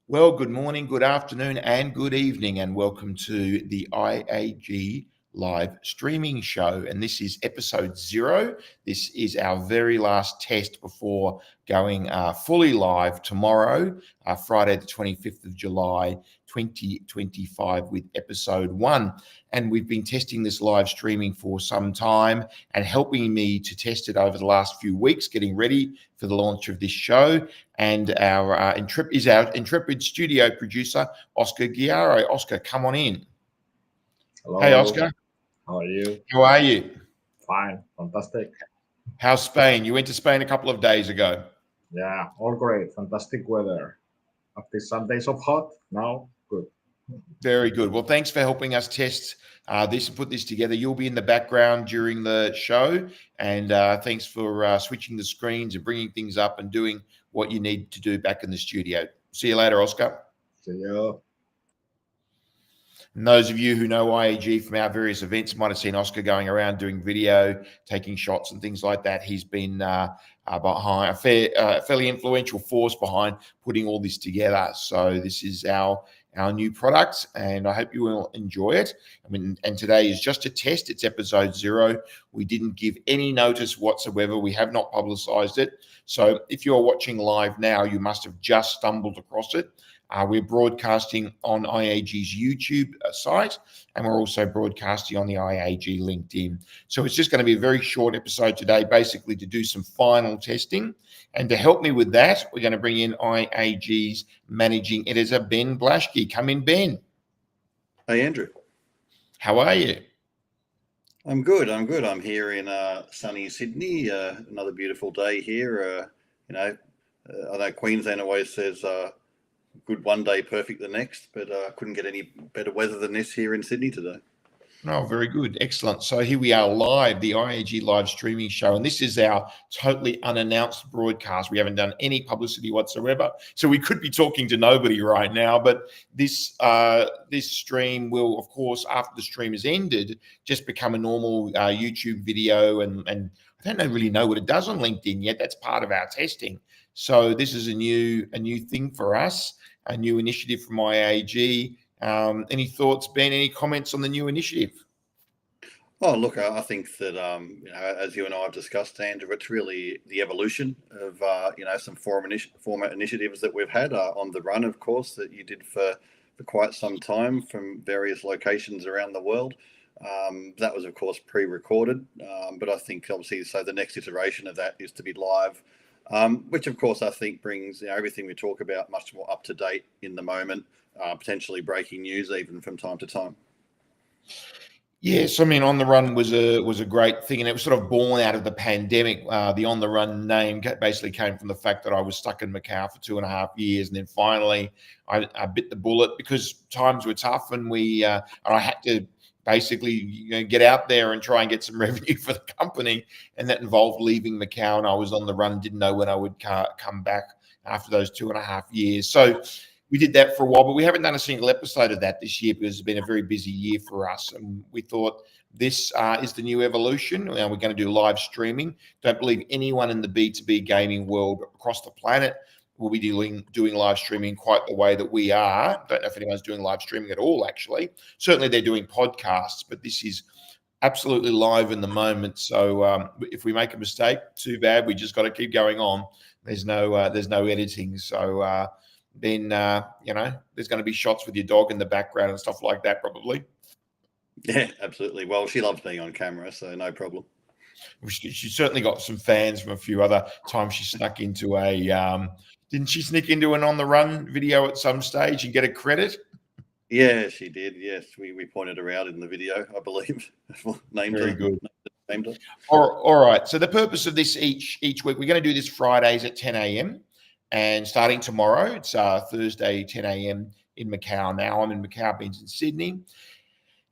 Well, good morning, good afternoon, and good evening, and welcome to the IAG Live Streaming Show. And this is episode 0. This is our very last test before going fully live tomorrow, Friday, the 25th of July, 2025, with episode 1. And we've been testing this live streaming for some time, and helping me to test it over the last few weeks, getting ready for the launch of this show. And our intrepid studio producer, Oscar Guiaro. Oscar, come on in. Hello. Hey, Oscar. How are you? How are you? Fine. Fantastic. How's Spain? You went to Spain a couple of days ago. Yeah, all great. Fantastic weather. After some days of hot, now good. Very good. Well, thanks for helping us test this and put this together. You'll be in the background during the show, and thanks for switching the screens and bringing things up and doing what you need to do back in the studio. See you later, Oscar. See you. And those of you who know IAG from our various events might have seen Oscar going around doing video, taking shots and things like that. He's been behind a fairly influential force behind putting all this together. So this is our new product, and I hope you will enjoy it. And today is just a test. It's episode 0. We didn't give any notice whatsoever. We have not publicized it. So if you're watching live now, you must have just stumbled across it. We're broadcasting on IAG's YouTube site, and we're also broadcasting on the IAG LinkedIn. So it's just going to be a very short episode today, basically to do some final testing. And to help me with that, we're going to bring in IAG's managing editor, Ben Blaschke. Come in, Ben. Hey, Andrew. How are you? I'm good. I'm here in sunny Sydney. Another beautiful day here. I know Queensland always says good one day, perfect the next, but I couldn't get any better weather than this here in Sydney today. Oh, very good. Excellent. So here we are live, the IAG Live Streaming Show, and this is our totally unannounced broadcast. We haven't done any publicity whatsoever, so we could be talking to nobody right now, but this stream will, of course, after the stream is ended, just become a normal YouTube video, and I don't really know what it does on LinkedIn yet. That's part of our testing. So this is a new thing for us, a new initiative from IAG. Any thoughts, Ben? Any comments on the new initiative? Oh, look, I think that, as you and I have discussed, Andrew, it's really the evolution of, some former initiatives that we've had on the run, of course, that you did for quite some time from various locations around the world. That was, of course, pre-recorded, but I think obviously, so the next iteration of that is to be live, which, of course, I think brings everything we talk about much more up to date in the moment, potentially breaking news even from time to time. Yes, I mean, On the Run was a great thing, and it was sort of born out of the pandemic. The On the Run name basically came from the fact that I was stuck in Macau for 2.5 years, and then finally I bit the bullet because times were tough, and I had to basically get out there and try and get some revenue for the company, and that involved leaving Macau. And I was on the run, didn't know when I would come back after those 2.5 years. So we did that for a while, but we haven't done a single episode of that this year because it's been a very busy year for us. And we thought this is the new evolution. Now we're going to do live streaming. Don't believe anyone in the B2B gaming world across the planet will be doing live streaming quite the way that we are. Don't know if anyone's doing live streaming at all, actually. Certainly they're doing podcasts, but this is absolutely live in the moment. So if we make a mistake, too bad. We just got to keep going on. There's no editing. So then there's going to be shots with your dog in the background and stuff like that, probably. Yeah, absolutely. Well, she loves being on camera, so no problem. She certainly got some fans from a few other times. She snuck into didn't she sneak into an On the Run video at some stage and get a credit? Yeah, she did. Yes, we pointed her out in the video, I believe. Very good. Named her. All right. So the purpose of this each week, we're going to do this Fridays at 10 a.m. And starting tomorrow, it's Thursday, 10 a.m. in Macau. Now I'm in Macau, Ben's in Sydney.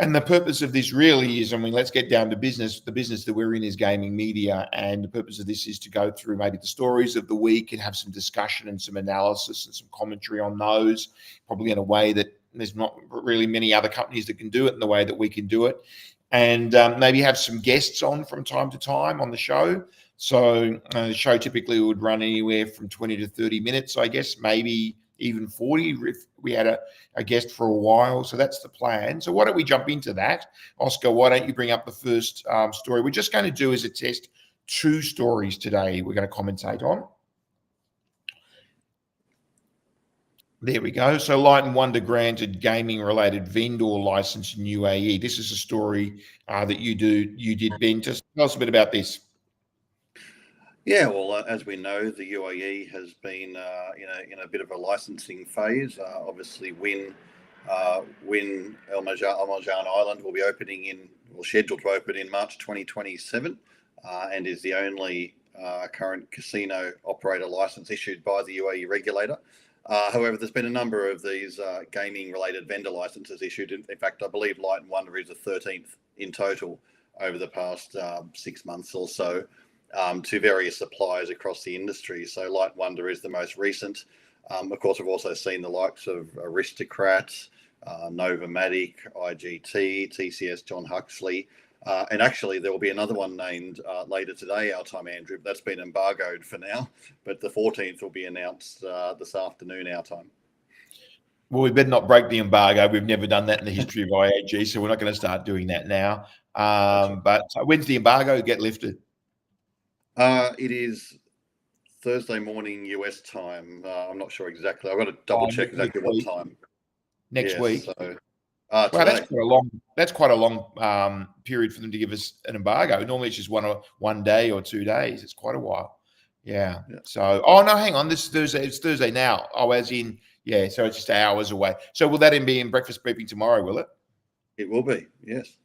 And the purpose of this really is, let's get down to business. The business that we're in is gaming media. And the purpose of this is to go through maybe the stories of the week and have some discussion and some analysis and some commentary on those, probably in a way that there's not really many other companies that can do it in the way that we can do it. And maybe have some guests on from time to time on the show. So the show typically would run anywhere from 20 to 30 minutes, I guess, maybe even 40 if we had a guest for a while. So that's the plan. So why don't we jump into that? Oscar, why don't you bring up the first story? We're just going to do as a test 2 stories today we're going to commentate on. There we go. So Light & Wonder granted gaming-related vendor license in UAE. This is a story that you did, Ben. Just tell us a bit about this. Yeah, well, as we know, the UAE has been in a bit of a licensing phase. Obviously, Wynn Al Marjan Island will be scheduled to open in March 2027, and is the only current casino operator license issued by the UAE regulator. However, there's been a number of these gaming-related vendor licenses issued. In fact, I believe Light & Wonder is the 13th in total over the past 6 months or so, to various suppliers across the industry. So Light & Wonder is the most recent. Of course, we've also seen the likes of Aristocrat, Novomatic, IGT, TCS, John Huxley. And actually, there will be another one named later today, our time, Andrew. That's been embargoed for now, but the 14th will be announced this afternoon, our time. Well, we better not break the embargo. We've never done that in the history of IAG, so we're not going to start doing that now. But when's the embargo get lifted? It is Thursday morning US time. I'm not sure exactly. I've got to double check exactly what time. Next week. So, well, that's quite a long period for them to give us an embargo. Normally, it's just one day or 2 days. It's quite a while. Yeah. So, no, hang on. This is Thursday. It's Thursday now. Oh, as in, yeah. So it's just hours away. So will that be in breakfast briefing tomorrow? Will it? It will be. Yes.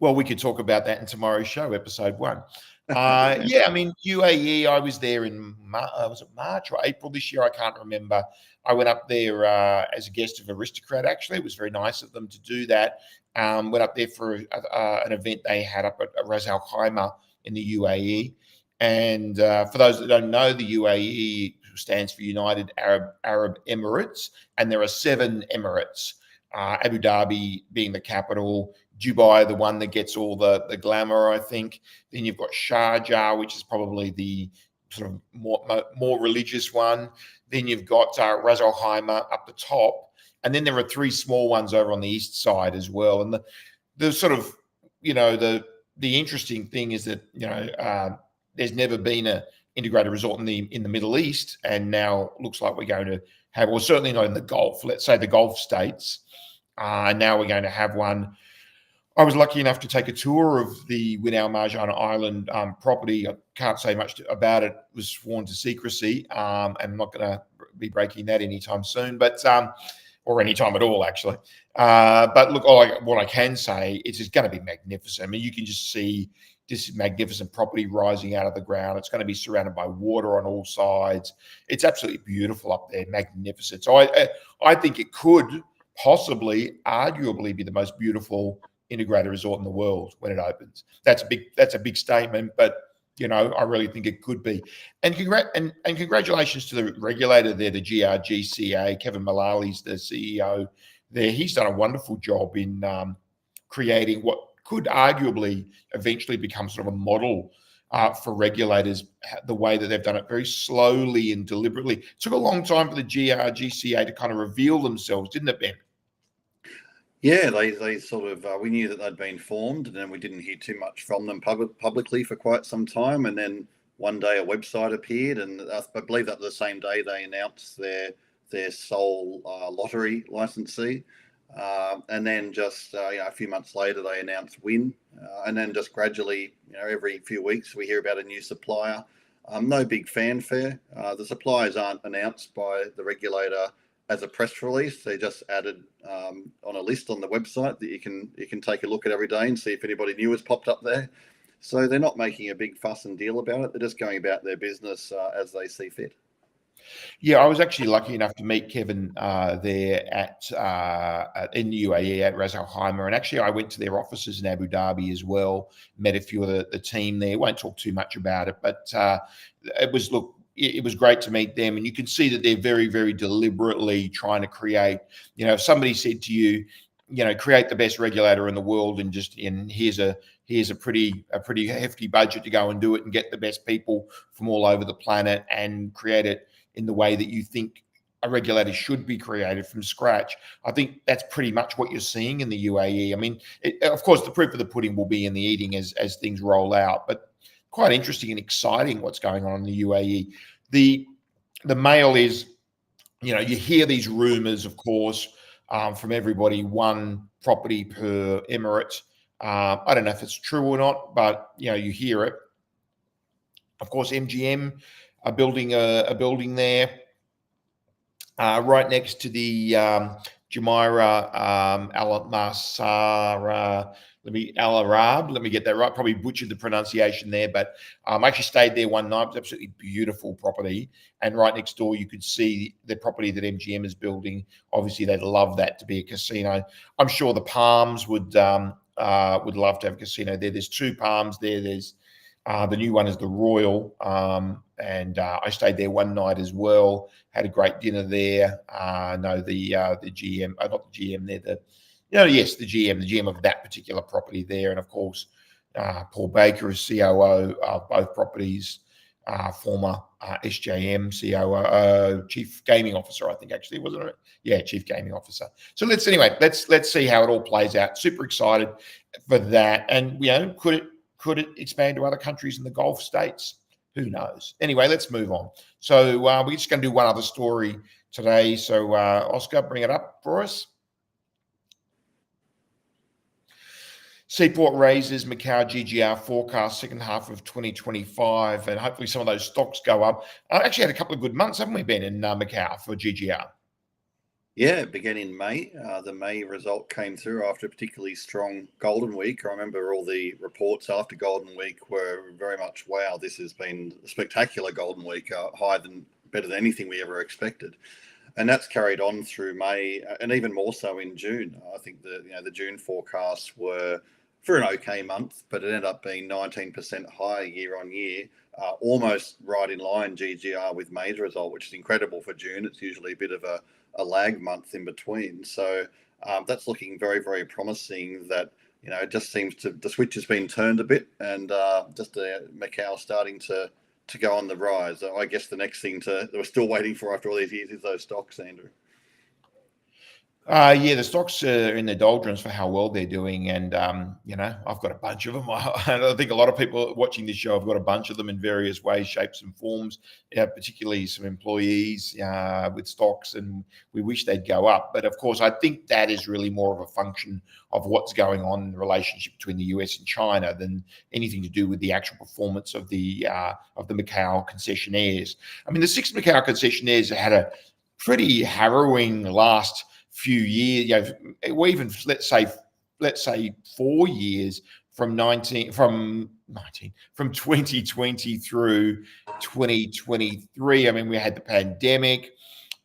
Well, we could talk about that in tomorrow's show, episode 1. UAE, I was there in was it March or April this year? I can't remember. I went up there as a guest of Aristocrat, actually. It was very nice of them to do that. Went up there for an event they had up at Ras Al Khaimah in the UAE. And for those that don't know, the UAE stands for United Arab Emirates, and there are 7 Emirates, Abu Dhabi being the capital, Dubai, the one that gets all the glamour, I think. Then you've got Sharjah, which is probably the sort of more religious one. Then you've got Ras Al Khaimah up the top. And then there are 3 small ones over on the east side as well. And the sort of the interesting thing is that there's never been a integrated resort in the Middle East, and now looks like we're going to have, well, certainly not in the Gulf. Let's say the Gulf states. Now we're going to have one. I was lucky enough to take a tour of the Win Al Marjan Island property. I can't say much about it. It was sworn to secrecy. I'm not going to be breaking that anytime soon, but or anytime at all, actually. But look, what I can say is it's going to be magnificent. I mean, you can just see this magnificent property rising out of the ground. It's going to be surrounded by water on all sides. It's absolutely beautiful up there, magnificent. So I think it could possibly, arguably, be the most beautiful integrated resort in the world when it opens. That's a big statement, but I really think it could be. And congratulations to the regulator there, the GRGCA. Kevin Mullally's the CEO there. He's done a wonderful job in creating what could arguably eventually become sort of a model for regulators, the way that they've done it very slowly and deliberately. It took a long time for the GRGCA to kind of reveal themselves, didn't it, Ben? Yeah, they sort of, we knew that they'd been formed, and then we didn't hear too much from them publicly for quite some time. And then one day a website appeared, and I believe that was the same day they announced their sole lottery licensee. And then just a few months later, they announced Win. And then just gradually, every few weeks, we hear about a new supplier. No big fanfare. The suppliers aren't announced by the regulator as a press release. They just added on a list on the website that you can take a look at every day and see if anybody new has popped up there. So they're not making a big fuss and deal about it. They're just going about their business as they see fit. Yeah, I was actually lucky enough to meet Kevin there in the UAE at Ras Al Khaimah, and actually I went to their offices in Abu Dhabi as well. Met a few of the team there. Won't talk too much about it, but it was great to meet them, and you can see that they're very, very deliberately trying to create. If somebody said to you, create the best regulator in the world, and here's a pretty hefty budget to go and do it, and get the best people from all over the planet, and create it in the way that you think a regulator should be created from scratch. I think that's pretty much what you're seeing in the UAE. I mean, of course, the proof of the pudding will be in the eating as things roll out, but quite interesting and exciting what's going on in the UAE. The mail is, you hear these rumors, of course, from everybody, one property per emirate. I don't know if it's true or not, but you hear it. Of course, MGM are building a building there right next to the Jumeirah Al Masara. Al Arab. Let me get that right. Probably butchered the pronunciation there, but I actually stayed there one night. It was absolutely beautiful property, and right next door you could see the property that MGM is building. Obviously, they'd love that to be a casino. I'm sure the Palms would love to have a casino there. There's two Palms there. There's the new one is the Royal, and I stayed there one night as well. Had a great dinner there. The GM, not the GM there. Yes, the GM of that particular property there, and of course, Paul Baker is COO of both properties. Former SJM COO, Chief Gaming Officer, I think actually, wasn't it? Yeah, Chief Gaming Officer. So let's see how it all plays out. Super excited for that, and could it expand to other countries in the Gulf states? Who knows? Anyway, let's move on. So we're just going to do one other story today. So Oscar, bring it up for us. Seaport raises Macau GGR forecast second half of 2025, and hopefully some of those stocks go up. I actually had a couple of good months, haven't we, Ben, in Macau for GGR? Yeah, it began in May. The May result came through after a particularly strong Golden Week. I remember all the reports after Golden Week were very much, wow, this has been a spectacular Golden Week, better than anything we ever expected. And that's carried on through May, and even more so in June. I think the June forecasts were for an okay month, but it ended up being 19% higher year on year, almost right in line GGR with May's result, which is incredible for June. It's usually a bit of a lag month in between. So that's looking very, very promising. That it just seems the switch has been turned a bit, and Macau starting to go on the rise. I guess the next thing that we're still waiting for after all these years is those stocks, Andrew. Yeah, the stocks are in the doldrums for how well they're doing, and I've got a bunch of them. I think a lot of people watching this show have got a bunch of them in various ways, shapes, and forms. Particularly some employees with stocks, and we wish they'd go up. But of course, I think that is really more of a function of what's going on in the relationship between the US and China than anything to do with the actual performance of the Macau concessionaires. I mean, the 6 Macau concessionaires had a pretty harrowing last few years, or even let's say 4 years from 2020 through 2023. I mean, we had the pandemic.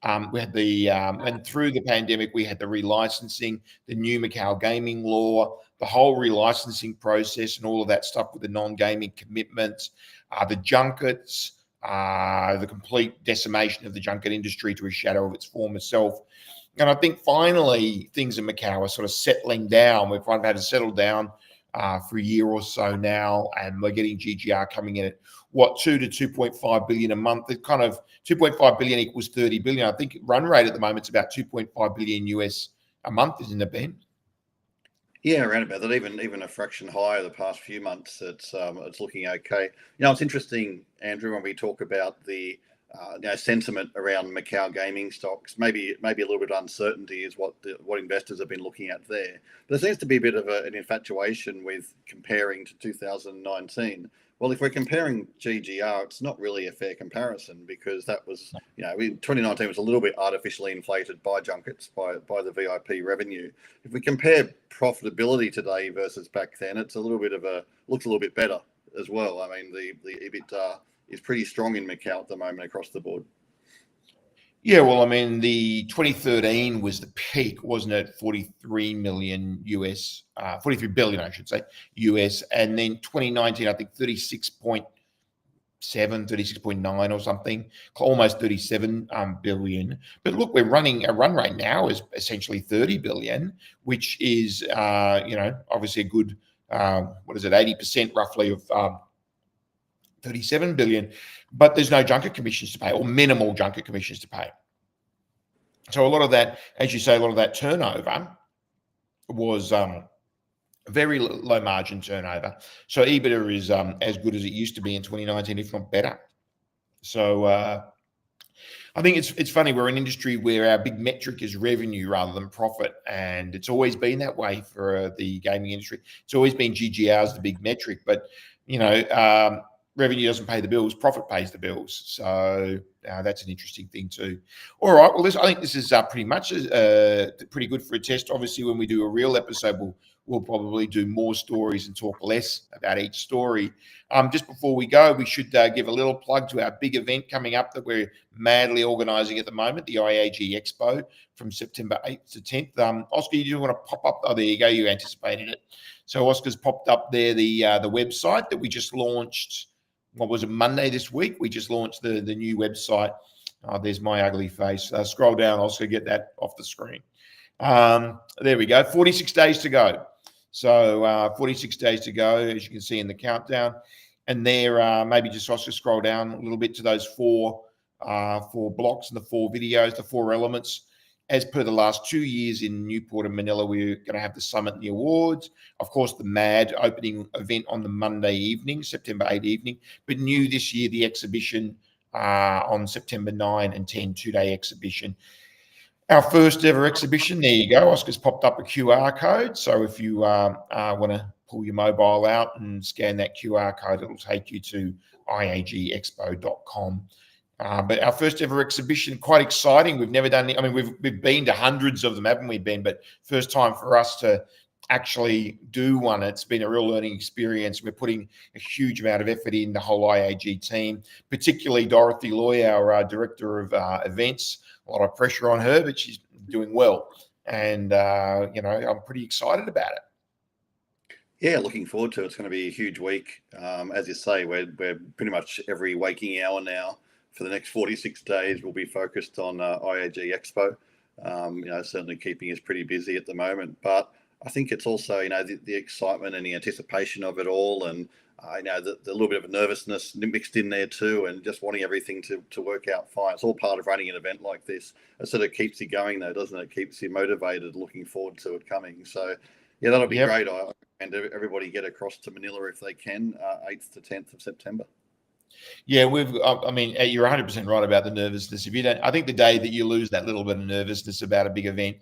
And through the pandemic, we had the relicensing, the new Macau gaming law, the whole relicensing process, and all of that stuff with the non-gaming commitments, the junkets, the complete decimation of the junket industry to a shadow of its former self. And I think finally things in Macau are sort of settling down. We've kind of had to settle down for a year or so now, and we're getting GGR coming in at 2 to 2.5 billion a month. It kind of 2.5 billion equals 30 billion. I think run rate at the moment is about 2.5 billion US a month, isn't it, Ben? Yeah, around about that. Even a fraction higher the past few months. It's looking okay. It's interesting, Andrew, when we talk about the sentiment around Macau gaming stocks. Maybe a little bit of uncertainty is what investors have been looking at there. But there seems to be a bit of an infatuation with comparing to 2019. Well, if we're comparing GGR, it's not really a fair comparison, because that was, 2019 was a little bit artificially inflated by junkets, by the VIP revenue. If we compare profitability today versus back then, looks a little bit better as well. I mean, the EBITDA is pretty strong in Macau at the moment across the board. Yeah, well, I mean, the 2013 was the peak, wasn't it? 43 million US, 43 billion, I should say, US. And then 2019, I think 36.7, 36.9 or something, almost 37 billion. But look, we're running a run rate now is essentially 30 billion, which is, obviously a good, 80% roughly of 37 billion, but there's no junket commissions to pay, or minimal junket commissions to pay. So a lot of that, as you say, a lot of that turnover was very low margin turnover. So EBITDA is as good as it used to be in 2019, if not better. So I think it's funny. We're an industry where our big metric is revenue rather than profit, and it's always been that way for the gaming industry. It's always been GGR is the big metric, but revenue doesn't pay the bills, profit pays the bills. So that's an interesting thing too. All right, well, I think this is pretty much pretty good for a test. Obviously, when we do a real episode, we'll probably do more stories and talk less about each story. Just before we go, we should give a little plug to our big event coming up that we're madly organising at the moment, the IAG Expo from September 8th to 10th. Oscar, you do want to pop up? Oh, there you go. You anticipated it. So Oscar's popped up there the website that we just launched. What was it, Monday this week? We just launched the new website. Oh, there's my ugly face. Scroll down, Oscar, get that off the screen. There we go. 46 days to go. So 46 days to go, as you can see in the countdown. And there, maybe just Oscar scroll down a little bit to those four blocks and the 4 videos, the 4 elements. As per the last 2 years in Newport and Manila, we're going to have the summit and the awards. Of course, the MAD opening event on the Monday evening, September 8 evening. But new this year, the exhibition on September 9 and 10, 2-day exhibition. Our first ever exhibition, there you go. Oscar's popped up a QR code. So if you want to pull your mobile out and scan that QR code, it'll take you to iagexpo.com. But our first ever exhibition, quite exciting. We've never done. I mean, we've been to hundreds of them, haven't we, Ben? But first time for us to actually do one. It's been a real learning experience. We're putting a huge amount of effort in, the whole IAG team, particularly Dorothy Loy, our director of events. A lot of pressure on her, but she's doing well. And I'm pretty excited about it. Yeah, looking forward to it. It's going to be a huge week. As you say, we're pretty much every waking hour now. For the next 46 days, we'll be focused on IAG Expo. Certainly keeping us pretty busy at the moment. But I think it's also, the excitement and the anticipation of it all, and I know the little bit of nervousness mixed in there too, and just wanting everything to work out fine. It's all part of running an event like this. It sort of keeps you going, though, doesn't it? It keeps you motivated, looking forward to it coming. So, yeah, that'll be great. I recommend everybody get across to Manila if they can, 8th to 10th of September. Yeah, I mean, you're 100% right about the nervousness. If you don't, I think the day that you lose that little bit of nervousness about a big event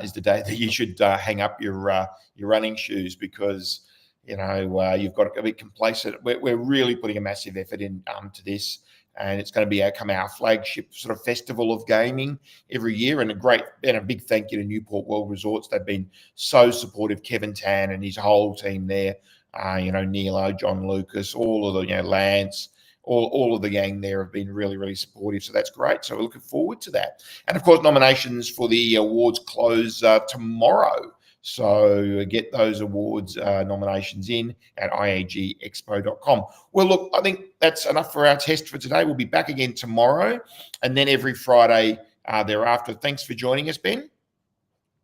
is the day that you should hang up your running shoes, because you've got to be complacent. We're really putting a massive effort in to this, and it's going to become our flagship sort of festival of gaming every year. And a big thank you to Newport World Resorts. They've been so supportive. Kevin Tan and his whole team there. Nilo, John Lucas, all of the Lance. All of the gang there have been really, really supportive. So that's great. So we're looking forward to that. And, of course, nominations for the awards close tomorrow. So get those awards nominations in at iagexpo.com. Well, look, I think that's enough for our test for today. We'll be back again tomorrow and then every Friday thereafter. Thanks for joining us, Ben.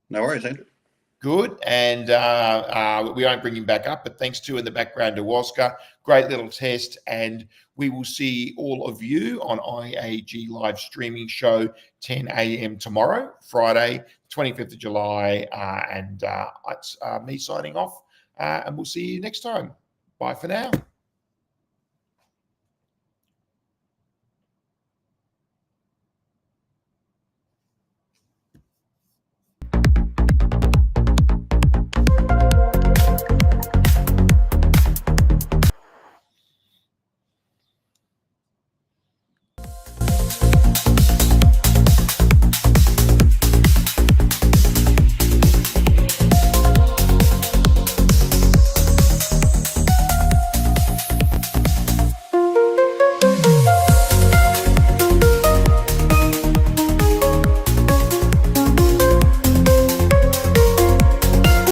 No worries, Andrew. Good. And we won't bring him back up, but thanks to in the background to Oscar. Great little test. And we will see all of you on IAG Live Streaming Show, 10 a.m. tomorrow, Friday, 25th of July. And it's me signing off. And we'll see you next time. Bye for now.